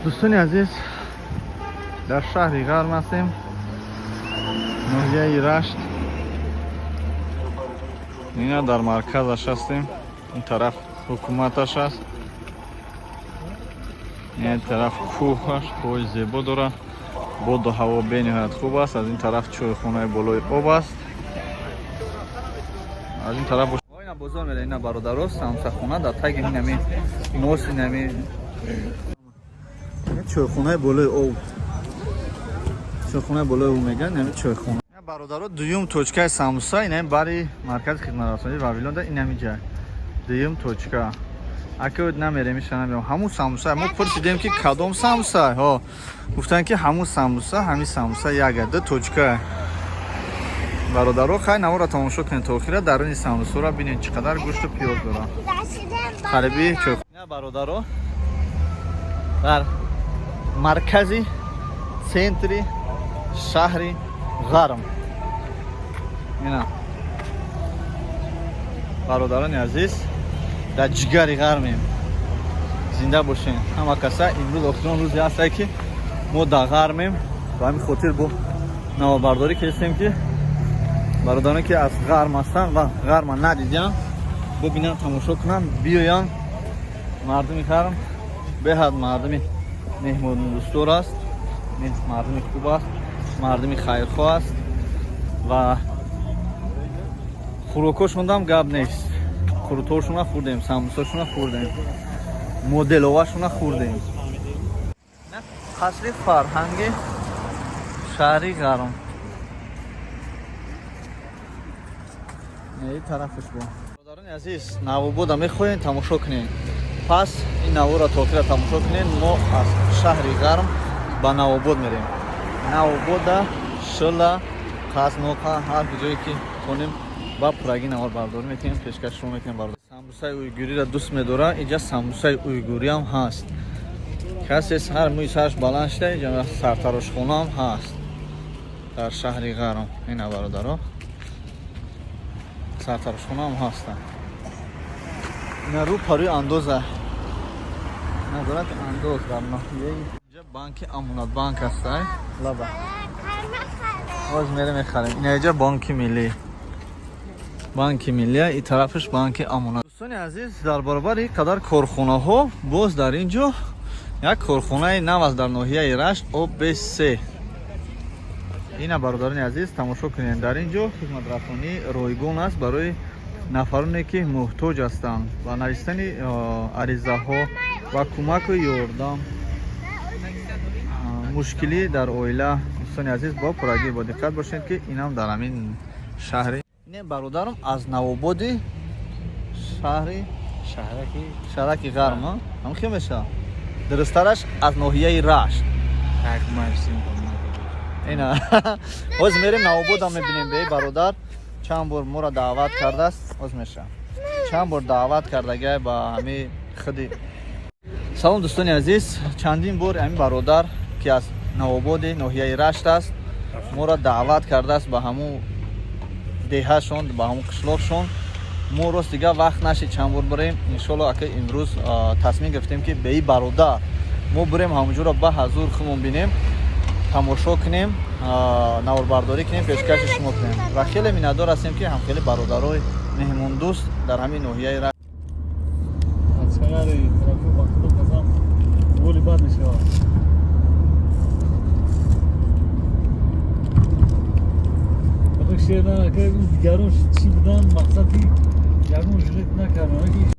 دوستان عزیز در شهر غرم هستیم، ناحیه رشت. اینا در مرکزش هستیم. این طرف حکومتش است، این طرف کوهش کوه زیبا داره، باد و هوا به نهایت خوب است. از این طرف چایخانه بالای آب است. از این طرف اینا بازار میره. اینا برادرها سمسخونه در تگ اینمی موس اینمی چایخانه بالای آب، چایخانه بالای آب میگن اینمی چایخانه. برادرها دوم توچکای ساموسا اینمی برای مرکز خدمت رسانی واویلون در اینمی جای دوم توچکا. اگه نمیره میشنم همون ساموسا. ما پرسیدیم که کدام ساموسا ها، گفتن که همون ساموسا، همین ساموسا یک عدد توچکا. برادرها خیلی نوار را تماشا کنید تا آخر. در این ساموسا را ببینید چقدر گوشت و پیاز داره. خریبی چوک. نه برادرها در مرکزی سنتری شهری غرم. اینا برادران عزیز در جگری غرمیم. زنده باشین همه کسا. امروز آخرین روزی هست که ما در غرمیم. و همین خاطر با نوابرداری کردیم که برادرانی که از غرم هستن و غرم ندیدن ببینن، تماشا کنن، بیاین. مردمی غرم بهد مردمی مهمان دوستور است، مردمی خوب است، مردمی خیرخواه است و خوراکاشون هم گپ نیست. خوراکاشون خوردیم، سموساشون خوردیم، مدلواشون خوردیم. قصر فرهنگی شهری غرم. این طرفش با برادران عزیز نوابود میخواین تماشا کنین. پس این نوار را تا آخر تماشا کنین. ما از شهری غرم به نوابود میریم. نوابود، شلا، قزنوقا، هر جایی که کنیم با پراگی نوار برداری میکنیم، پیشکش رو میکنیم. برادر ساموسای اویگوری را دوست میداره. اینجا ساموسای اویگوری هم هست. کسی هر موی سرش بلند شده. اینجا سرتراش خونه هم هست در شهری غرم. این برادرها سرتراش خونه هم هستن. اینا رو پروی اندازه ندارد. انداز در ناحیه اینجا بانک امانت بانک هست. لبا باز میره میخریم. این اینجا بانک ملی، بانک ملی. این طرفش بانک امانت. دوستان عزیز در برابر این قدر کارخانه ها باز در اینجا یک کارخانه نو است در ناحیه رشت OB3. اینا برادران عزیز تماشا کنین. در اینجا خدمت رسانی رایگان است برای نفرانی که محتاج هستند و نوشتن عریضه ها و کمک و یاردم مشکلی در اویله. دوستان عزیز با پراگی با دقت باشید که این هم در همین شهری. این برادرم از نواباد شهری شهرکی غرم هم خیلی میشه. درسترش از ناحیه رشت. اینا باز میریم نواباد هم میبینیم. به برادر چند بار ما را دعوت کرده است. باز میشه چند بار دعوت کرده با همین خودی. سلام دوستان عزیز، چندین بار همین برادر که از نواباد ناحیه رشت است ما را دعوت کرده است به همون دههشون، به همون قشلاقشون. ما راست دیگه وقت نشد چند بار بریم. انشالله که امروز تصمیم گرفتیم که به این برادر ما بریم همونجور را به حضور خودمون بینیم، تماشا کنیم، نوار برداری کنیم، پیشکش شما کنیم. و خیلی میندار هستیم که هم خیلی برادرای مهمون دوست در همین ناحیه رشت. دیگران چی بودن مقصدی دیگران جلت نکردن.